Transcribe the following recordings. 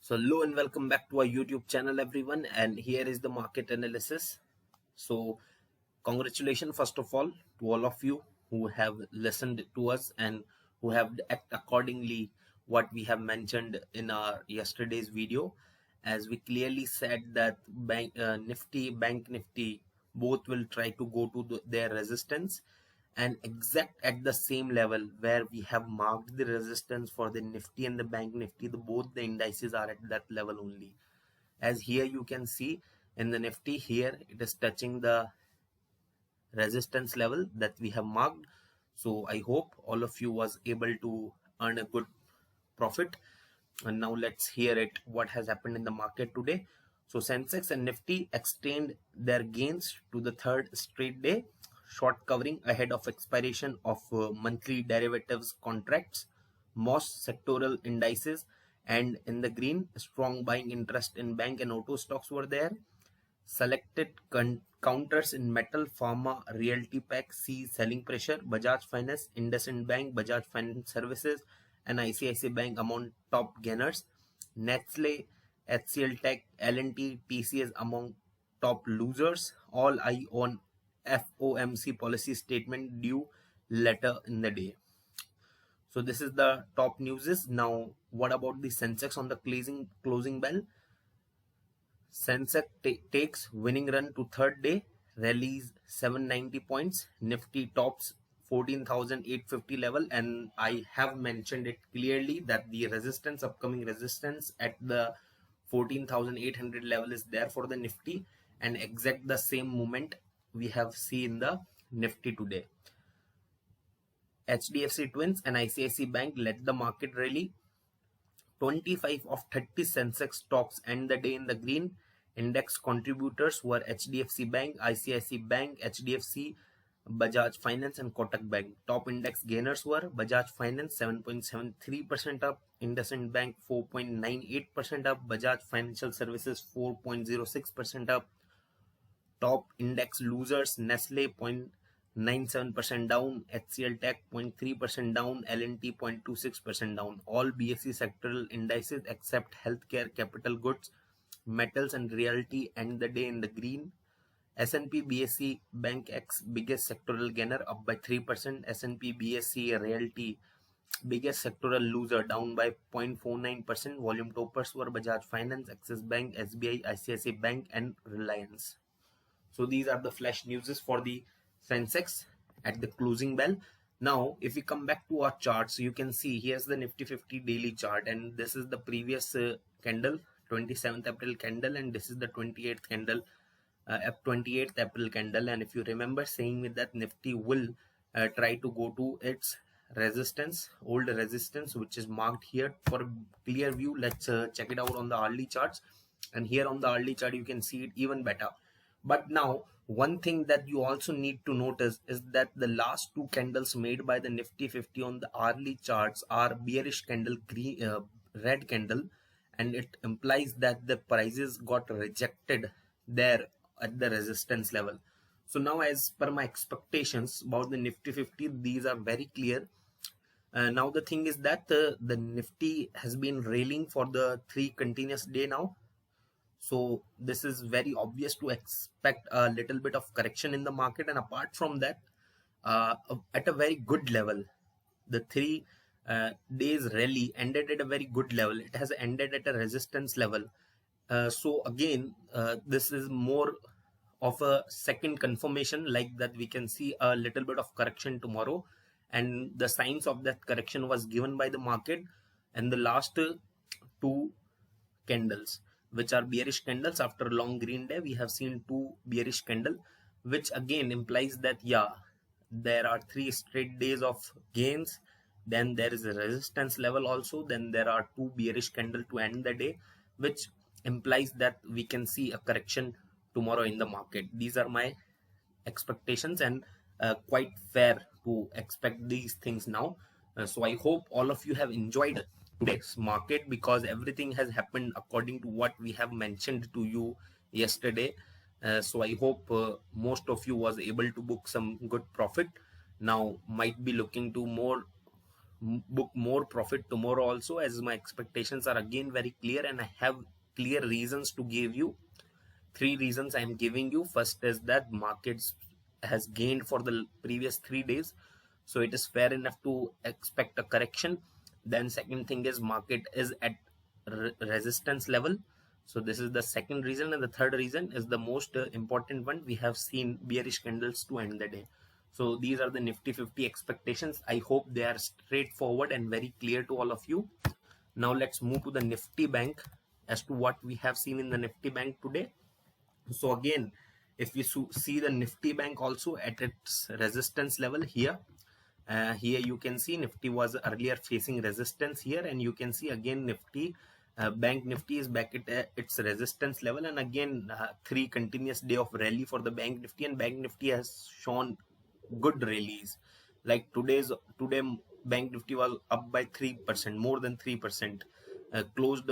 So hello and welcome back to our YouTube channel everyone, and here is the market analysis. So congratulations first of all to all of you who have listened to us and who have act accordingly what we have mentioned in our yesterday's video, as we clearly said that bank nifty both will try to go to their resistance and exact at the same level where we have marked the resistance for the nifty and the bank nifty. Both the indices are at that level only, as here you can see in the nifty, here it is touching the resistance level that we have marked. So I hope all of you was able to earn a good profit. And now let's hear it what has happened in the market today. So Sensex and Nifty extend their gains to the third straight day, short covering ahead of expiration of monthly derivatives contracts. Most sectoral indices and in the green, strong buying interest in bank and auto stocks were there. Selected counters in metal, pharma, realty pack see selling pressure. Bajaj Finance, IndusInd Bank, Bajaj Finance Services and ICICI Bank among top gainers. Nestle, HCL Tech, L&T, TCS among top losers. All eye on FOMC policy statement due later in the day. So this is the top news. Now what about the Sensex on the closing bell? Sensex takes winning run to third day, rallies 790 points. Nifty tops 14,850 level, and I have mentioned it clearly that the upcoming resistance at the 14,800 level is there for the Nifty, and exact the same movement we have seen the Nifty today. HDFC Twins and ICICI Bank led the market rally. 25 of 30 Sensex stocks end the day in the green. Index contributors were HDFC Bank, ICICI Bank, HDFC, Bajaj Finance and Kotak Bank. Top index gainers were Bajaj Finance 7.73% up, IndusInd Bank 4.98% up, Bajaj Financial Services 4.06% up. Top index losers, Nestle 0.97% down, HCL Tech 0.3% down, L&T 0.26% down. All BSE sectoral indices except healthcare, capital goods, metals and realty end the day in the green. S&P BSE Bank X biggest sectoral gainer up by 3%. S&P BSE Realty biggest sectoral loser down by 0.49%. Volume toppers were Bajaj Finance, Axis Bank, SBI, ICICI Bank and Reliance. So these are the flash newses for the Sensex at the closing bell. Now if we come back to our charts, you can see here's the Nifty 50 daily chart, and this is the previous candle, 27th April candle, and this is the 28th candle, 28th April candle. And if you remember saying with that Nifty will try to go to its resistance, old resistance, which is marked here. For a clear view, let's check it out on the hourly charts, and here on the hourly chart you can see it even better. But now one thing that you also need to notice is that the last two candles made by the Nifty 50 on the hourly charts are bearish candle, red candle, and it implies that the prices got rejected there at the resistance level. So now as per my expectations about the Nifty 50, these are very clear. Now the thing is that the Nifty has been railing for the 3 continuous day now. So this is very obvious to expect a little bit of correction in the market, and apart from that, at a very good level, the 3 days rally ended at a very good level. It has ended at a resistance level. So again, this is more of a second confirmation, like that we can see a little bit of correction tomorrow, and the signs of that correction was given by the market. And the last 2 candles, which are bearish candles, after a long green day we have seen 2 bearish candle, which again implies that yeah, there are 3 straight days of gains, then there is a resistance level also, then there are 2 bearish candle to end the day, which implies that we can see a correction tomorrow in the market. These are my expectations, and quite fair to expect these things now. So I hope all of you have enjoyed today's market, because everything has happened according to what we have mentioned to you yesterday. So I hope most of you was able to book some good profit. Now might be looking to more book more profit tomorrow also, as my expectations are again very clear and I have clear reasons to give you. Three reasons I am giving you. First is that markets has gained for the previous 3 days, so it is fair enough to expect a correction. Then second thing is market is at resistance level, so this is the second reason. And the third reason is the most important one. We have seen bearish candles to end the day. So these are the Nifty 50 expectations. I hope they are straightforward and very clear to all of you. Now let's move to the Nifty Bank as to what we have seen in the Nifty Bank today. So again, if we see the Nifty Bank also at its resistance level here, here you can see Nifty was earlier facing resistance here, and you can see again Nifty Bank Nifty is back at its resistance level, and again 3 continuous day of rally for the Bank Nifty, and Bank Nifty has shown good rallies. Like today Bank Nifty was up by 3%, more than 3%, closed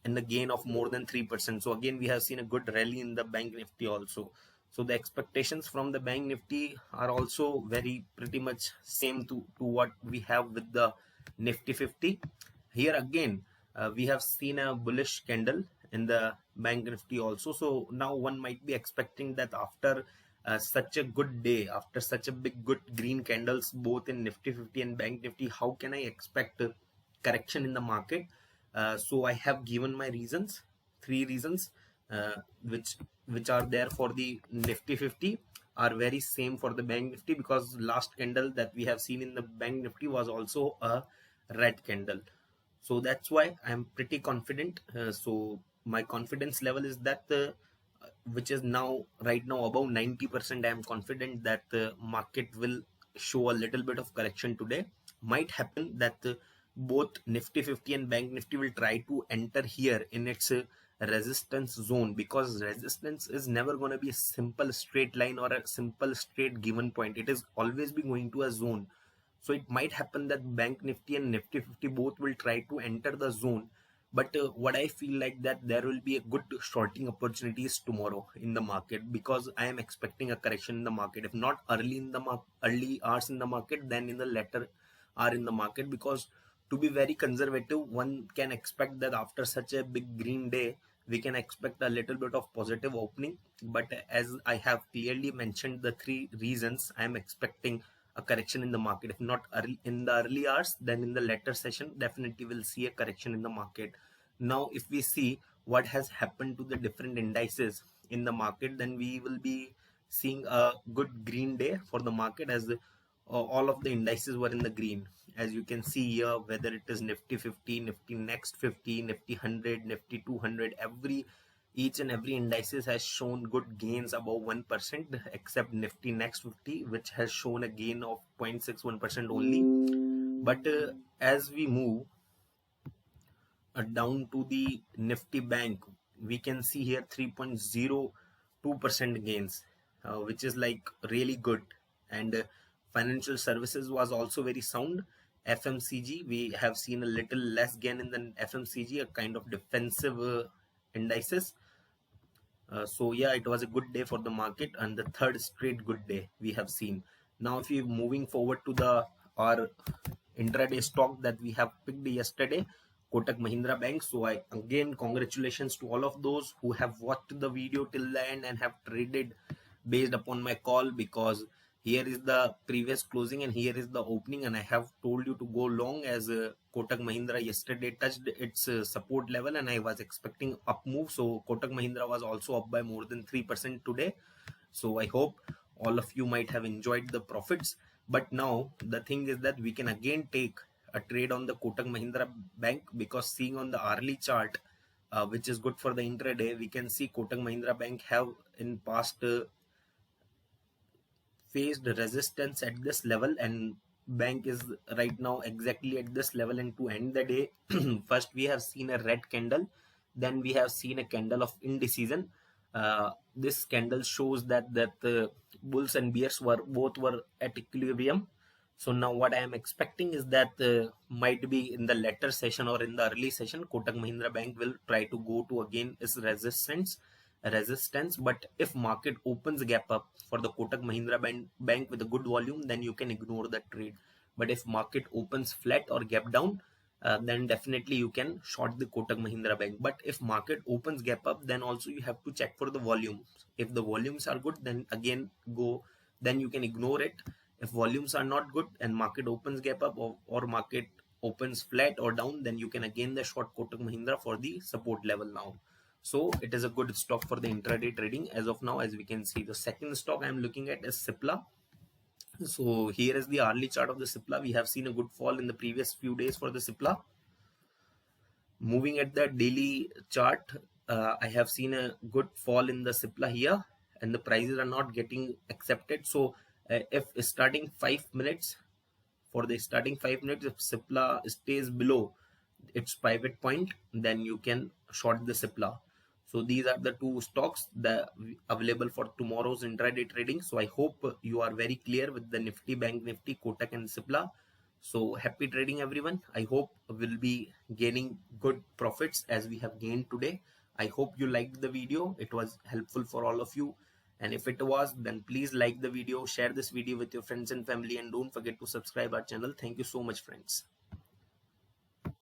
in the gain of more than 3%. So again we have seen a good rally in the Bank Nifty also. So the expectations from the Bank Nifty are also very pretty much same to what we have with the Nifty 50. Here again we have seen a bullish candle in the Bank Nifty also. So now one might be expecting that after such a good day, after such a big good green candles both in Nifty 50 and Bank Nifty, how can I expect a correction in the market? So I have given my reasons, 3 reasons which are there for the Nifty 50 are very same for the Bank Nifty, because last candle that we have seen in the Bank Nifty was also a red candle. So that's why I'm pretty confident. So my confidence level is that which is now right now above 90%. I am confident that the market will show a little bit of correction today. Might happen that both Nifty 50 and Bank Nifty will try to enter here in its resistance zone, because resistance is never going to be a simple straight line or a simple straight given point. It is always be going to a zone. So it might happen that Bank Nifty and Nifty 50 both will try to enter the zone. But what I feel like that there will be a good shorting opportunities tomorrow in the market, because I am expecting a correction in the market. If not early in the early hours in the market, then in the later hour in the market, because to be very conservative, one can expect that after such a big green day, we can expect a little bit of positive opening. But as I have clearly mentioned the 3 reasons, I am expecting a correction in the market. If not early, in the early hours, then in the later session definitely will see a correction in the market. Now if we see what has happened to the different indices in the market, then we will be seeing a good green day for the market, as all of the indices were in the green. As you can see here, whether it is Nifty 50, Nifty Next 50, Nifty 100, Nifty 200, each and every indices has shown good gains above 1%, except Nifty Next 50, which has shown a gain of 0.61% only. But as we move down to the Nifty Bank, we can see here 3.02% gains, which is like really good. And financial services was also very sound. FMCG, we have seen a little less gain in the FMCG, a kind of defensive indices. So yeah, it was a good day for the market, and the third straight good day we have seen. Now if we moving forward to the our intraday stock that we have picked yesterday, Kotak Mahindra Bank. So I again congratulations to all of those who have watched the video till the end and have traded based upon my call, because here is the previous closing and here is the opening, and I have told you to go long, as Kotak Mahindra yesterday touched its support level and I was expecting up move. So Kotak Mahindra was also up by more than 3% today. So I hope all of you might have enjoyed the profits. But now the thing is that we can again take a trade on the Kotak Mahindra Bank, because seeing on the hourly chart, which is good for the intraday, we can see Kotak Mahindra Bank have in past faced resistance at this level, and bank is right now exactly at this level. And to end the day, first we have seen a red candle, then we have seen a candle of indecision. This candle shows that the bulls and bears were at equilibrium. So now what I am expecting is that might be in the later session or in the early session, Kotak Mahindra Bank will try to go to again its resistance. But if market opens gap up for the Kotak Mahindra Bank with a good volume, then you can ignore the trade. But if market opens flat or gap down, then definitely you can short the Kotak Mahindra Bank. But if market opens gap up, then also you have to check for the volumes. If the volumes are good, then again then you can ignore it. If volumes are not good and market opens gap up, or market opens flat or down, then you can again the short Kotak Mahindra for the support level now. So it is a good stock for the intraday trading as of now. As we can see, the second stock I'm looking at is Cipla. So here is the hourly chart of the Cipla. We have seen a good fall in the previous few days for the Cipla. Moving at the daily chart, I have seen a good fall in the Cipla here, and the prices are not getting accepted. So if starting 5 minutes, for the starting 5 minutes, if Cipla stays below its pivot point, then you can short the Cipla. So these are the two stocks that available for tomorrow's intraday trading. So I hope you are very clear with the Nifty, Bank Nifty, Kotak and Cipla. So happy trading everyone. I hope we'll be gaining good profits as we have gained today. I hope you liked the video. It was helpful for all of you. And if it was, then please like the video, share this video with your friends and family, and don't forget to subscribe our channel. Thank you so much, friends.